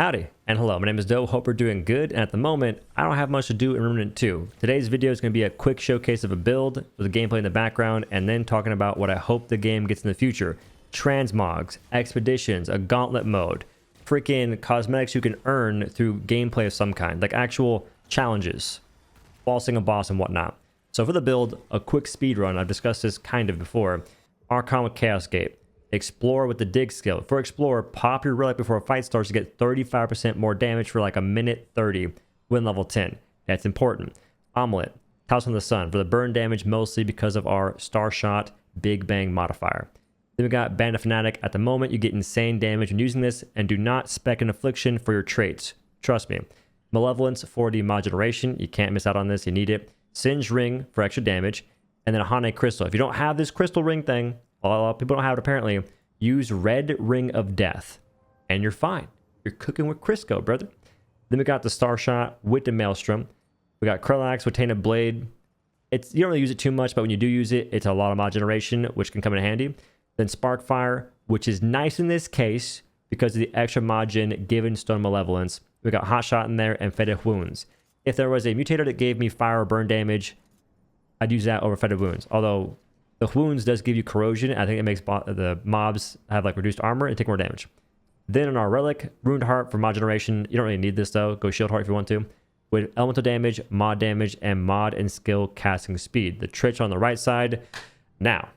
Howdy and hello, my name is Doe. Hope we're doing good, and at the moment I don't have much to do in Remnant 2. Today's video is going to be a quick showcase of a build with a gameplay in the background, and then talking about what I hope the game gets in the future. Transmogs, expeditions, a gauntlet mode, freaking cosmetics you can earn through gameplay of some kind, like actual challenges, bossing a boss and whatnot. So for the build, a quick speed run. I've discussed this kind of before. Archon with Chaos Gate. Explore with the dig skill. For Explorer, pop your relic before a fight starts to get 35% more damage for like a minute 30, win level 10. That's important. Omelet, House on the Sun, for the burn damage mostly because of our Star Shot Big Bang modifier. Then we got Bandit Fanatic. At the moment, you get insane damage when using this, and do not spec an Affliction for your traits. Trust me. Malevolence, 4D mod generation. You can't miss out on this, you need it. Singe Ring for extra damage, and then a Hane Crystal. If you don't have this crystal ring thing, a lot of people don't have it apparently, use Red Ring of Death and you're fine. You're cooking with Crisco, brother. Then we got the Star Shot with the Maelstrom. We got Krelax with Tainted Blade. You don't really use it too much, but when you do use it, it's a lot of mod generation, which can come in handy. Then Sparkfire, which is nice in this case because of the extra mod gen given Stone Malevolence. We got Hot Shot in there and Fetid Wounds. If there was a mutator that gave me fire or burn damage, I'd use that over Fetid Wounds. Although the wounds does give you corrosion. I think it makes the mobs have like reduced armor and take more damage. Then on our relic, Ruined Heart for mod generation. You don't really need this though. Go Shield Heart if you want to. With elemental damage, and mod and skill casting speed. The tricks on the right side. Now,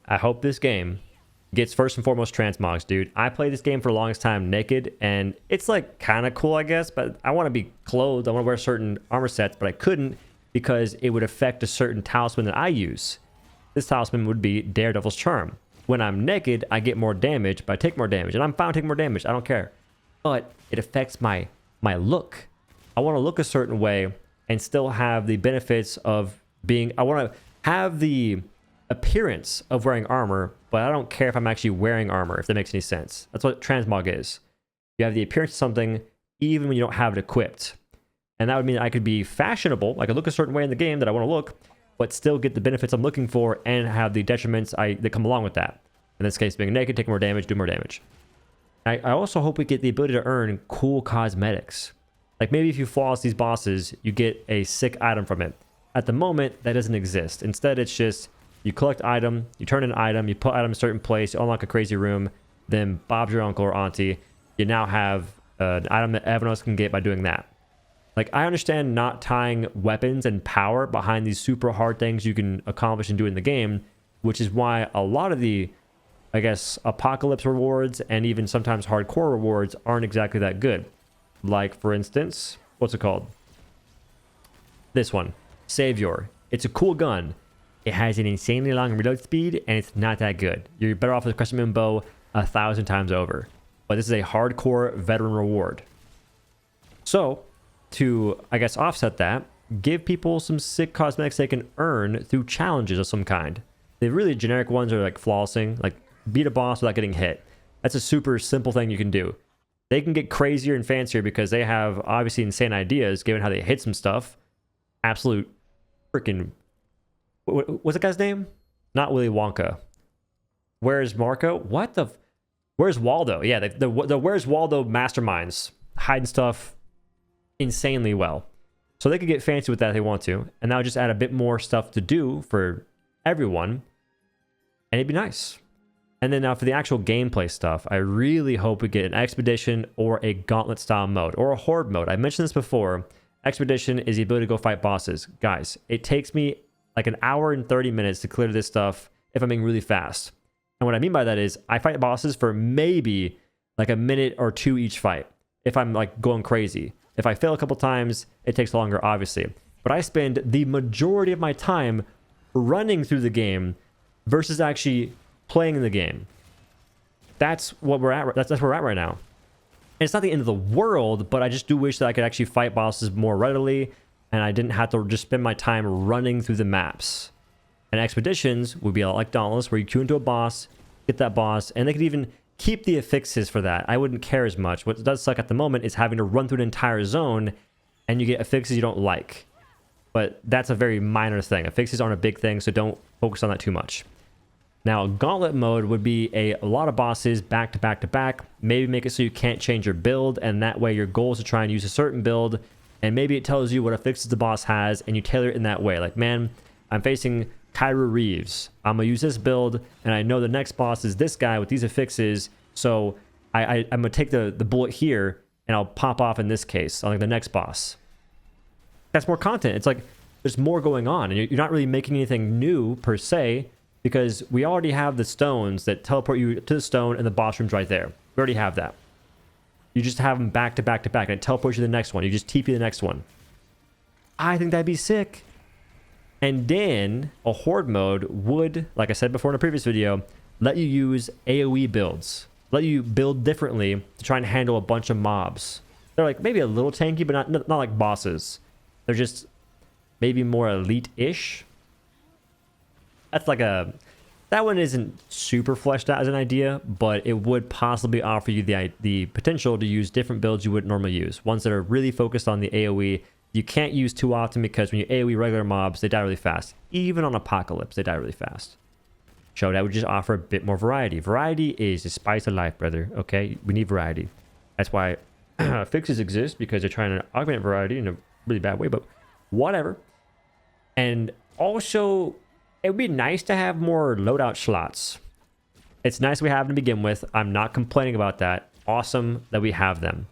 I hope this game gets first and foremost Transmogs, dude. I played this game for the longest time naked, and it's like kind of cool, I guess, but I want to be clothed. I want to wear certain armor sets, but I couldn't because it would affect a certain talisman that I use. This talisman would be Daredevil's Charm. When I'm naked, I get more damage, but I take more damage. And I'm fine taking more damage. I don't care. But it affects my look. I want to look a certain way and still have the benefits of being... I want to have the appearance of wearing armor, but I don't care if I'm actually wearing armor, if that makes any sense. That's what Transmog is. You have the appearance of something even when you don't have it equipped. And that would mean I could be fashionable. I could look a certain way in the game that I want to look, but still get the benefits I'm looking for and have the detriments that come along with that. In this case, being naked, take more damage, do more damage. I also hope we get the ability to earn cool cosmetics. Like maybe if you flawless these bosses, you get a sick item from it. At the moment, that doesn't exist. Instead, it's just you collect item, you turn an item, you put item in a certain place, you unlock a crazy room, then Bob's your uncle or auntie. You now have an item that everyone else can get by doing that. Like, I understand not tying weapons and power behind these super hard things you can accomplish and do in the game, which is why a lot of the, I guess, apocalypse rewards and even sometimes hardcore rewards aren't exactly that good. Like, for instance, what's it called? This one, Savior. It's a cool gun. It has an insanely long reload speed, and it's not that good. You're better off with a Crescent Moon Bow 1,000 times over. But this is a hardcore veteran reward. So, to, I guess, offset that, give people some sick cosmetics they can earn through challenges of some kind. The really generic ones are like flawlessing, like beat a boss without getting hit. That's a super simple thing you can do. They can get crazier and fancier because they have obviously insane ideas given how they hit some stuff. Absolute freaking... What's that guy's name? Not Willy Wonka. Where's Marco? What the... Where's Waldo? Yeah, the Where's Waldo masterminds. Hiding stuff insanely well. So they could get fancy with that if they want to, and that would just add a bit more stuff to do for everyone, and it'd be nice. And then now for the actual gameplay stuff, I really hope we get an expedition or a gauntlet style mode or a horde mode. I mentioned this before. Expedition is the ability to go fight bosses. Guys, it takes me like an hour and 30 minutes to clear this stuff if I'm being really fast. And what I mean by that is I fight bosses for maybe like a minute or two each fight if I'm like going crazy. If I fail a couple times, it takes longer, obviously. But I spend the majority of my time running through the game versus actually playing the game. That's what we're at. That's where we're at right now. And it's not the end of the world, but I just do wish that I could actually fight bosses more readily, and I didn't have to just spend my time running through the maps. And expeditions would be a lot like Dauntless, where you queue into a boss, get that boss, and they could even keep the affixes for that. I wouldn't care as much. What does suck at the moment is having to run through an entire zone and you get affixes you don't like. But that's a very minor thing. Affixes aren't a big thing, so don't focus on that too much. Now, gauntlet mode would be a lot of bosses back to back to back. Maybe make it so you can't change your build, and that way your goal is to try and use a certain build, and maybe it tells you what affixes the boss has, and you tailor it in that way. Like, man, I'm facing Kyra Reeves. I'm going to use this build, and I know the next boss is this guy with these affixes, so I'm going to take the bullet here, and I'll pop off in this case on like the next boss. That's more content. It's like there's more going on, and you're not really making anything new per se, because we already have the stones that teleport you to the stone, and the boss room's right there. We already have that. You just have them back to back to back, and it teleports you to the next one. You just TP the next one. I think that'd be sick. And then a horde mode would, like I said before in a previous video, let you use AoE builds. Let you build differently to try and handle a bunch of mobs. They're like maybe a little tanky, but not like bosses. They're just maybe more elite-ish. That's like that one isn't super fleshed out as an idea, but it would possibly offer you the potential to use different builds you wouldn't normally use. Ones that are really focused on the AoE. You can't use too often because when you AoE regular mobs, they die really fast. Even on Apocalypse, they die really fast. So that would just offer a bit more variety. Variety is the spice of life, brother. Okay? We need variety. That's why fixes exist, because they're trying to augment variety in a really bad way, but whatever. And also, it would be nice to have more loadout slots. It's nice we have them to begin with. I'm not complaining about that. Awesome that we have them.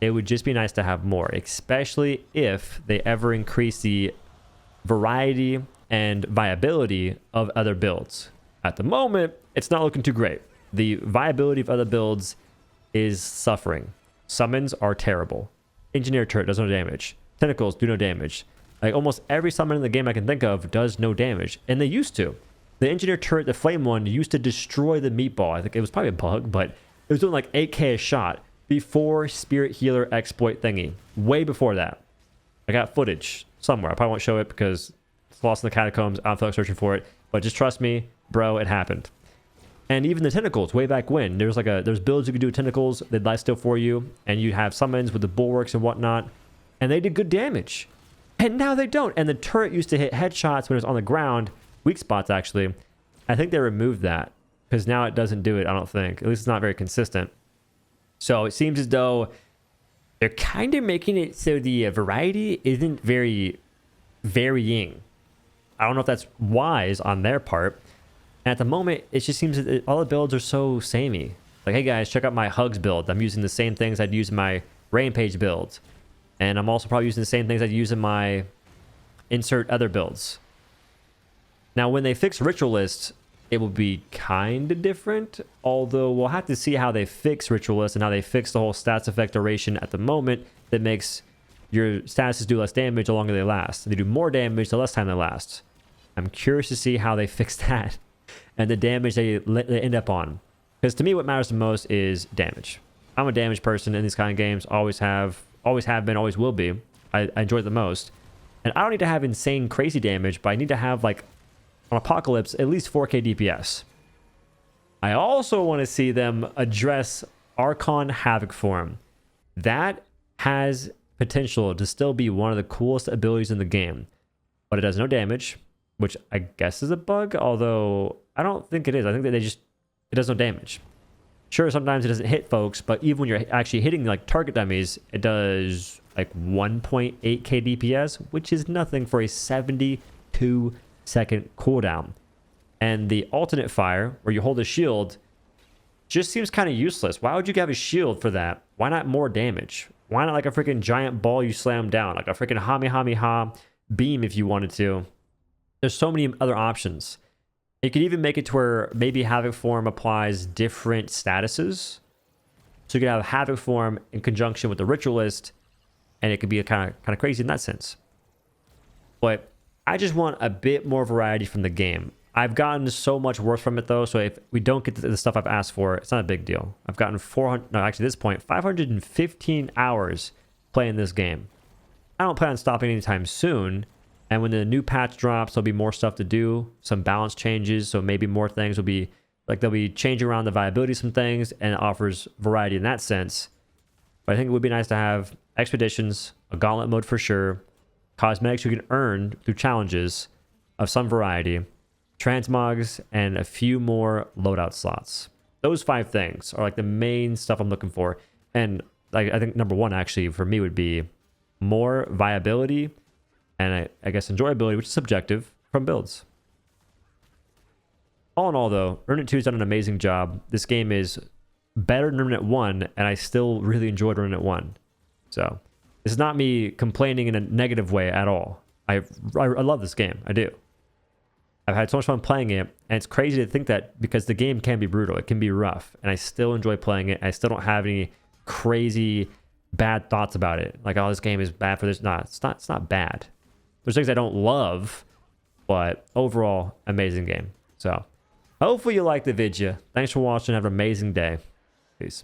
It would just be nice to have more, especially if they ever increase the variety and viability of other builds. At the moment, it's not looking too great. The viability of other builds is suffering. Summons are terrible. Engineer turret does no damage. Tentacles do no damage. Like almost every summon in the game I can think of does no damage, and they used to. The engineer turret, the flame one, used to destroy the meatball. I think it was probably a bug, but it was doing like 8k a shot before Spirit Healer exploit thingy. Way before that. I got footage somewhere. I probably won't show it because it's lost in the catacombs. I don't feel like searching for it, but just trust me, bro, it happened. And even the tentacles, way back when, there's builds you could do with tentacles. They'd lie still for you, and you'd have summons with the bulwarks and whatnot, and they did good damage. And now they don't. And the turret used to hit headshots when it was on the ground, weak spots actually. I think they removed that because now it doesn't do it. I don't think. At least it's not very consistent. So it seems as though they're kind of making it so the variety isn't very varying. I don't know if that's wise on their part. And at the moment, it just seems that all the builds are so samey. Like, hey guys, check out my Hugs build. I'm using the same things I'd use in my Rampage build. And I'm also probably using the same things I'd use in my insert other builds. Now, when they fix Ritualist, it will be kind of different. Although we'll have to see how they fix Ritualist and how they fix the whole stats effect duration at the moment that makes your statuses do less damage the longer they last. They do more damage the less time they last. I'm curious to see how they fix that and the damage they end up on. Because to me, what matters the most is damage. I'm a damage person in these kind of games. Always have been, always will be. I enjoy it the most. And I don't need to have insane, crazy damage, but I need to have, like, on Apocalypse, at least 4k DPS. I also want to see them address Archon Havoc form. That has potential to still be one of the coolest abilities in the game. But it does no damage, which I guess is a bug, although I don't think it is. I think that it does no damage. Sure, sometimes it doesn't hit folks, but even when you're actually hitting like target dummies, it does like 1.8k DPS, which is nothing for a 72-second cooldown. And the alternate fire, where you hold a shield, just seems kind of useless. Why would you have a shield for that? Why not more damage? Why not like a freaking giant ball you slam down? Like a freaking Hamehameha beam if you wanted to. There's so many other options. You could even make it to where maybe Havoc form applies different statuses. So you could have Havoc form in conjunction with the Ritualist, and it could be kind of crazy in that sense. But I just want a bit more variety from the game. I've gotten so much worse from it though, so if we don't get the stuff I've asked for, it's not a big deal. I've gotten 515 hours playing this game. I don't plan on stopping anytime soon. And when the new patch drops, there'll be more stuff to do, some balance changes, so maybe more things will be, like they'll be changing around the viability of some things, and it offers variety in that sense. But I think it would be nice to have expeditions, a gauntlet mode for sure, cosmetics you can earn through challenges of some variety, transmogs, and a few more loadout slots. Those 5 things are like the main stuff I'm looking for. And like I think number 1 actually for me would be more viability and I guess enjoyability, which is subjective, from builds. All in all though, Remnant 2 has done an amazing job. This game is better than Remnant 1, and I still really enjoyed Remnant 1. So this is not me complaining in a negative way at all. I love this game. I do. I've had so much fun playing it, and it's crazy to think that because the game can be brutal, it can be rough, and I still enjoy playing it. I still don't have any crazy bad thoughts about it. Like, oh, this game is bad for this. Nah, it's not bad. There's things I don't love, but overall, amazing game. So hopefully you liked the video. Thanks for watching. Have an amazing day.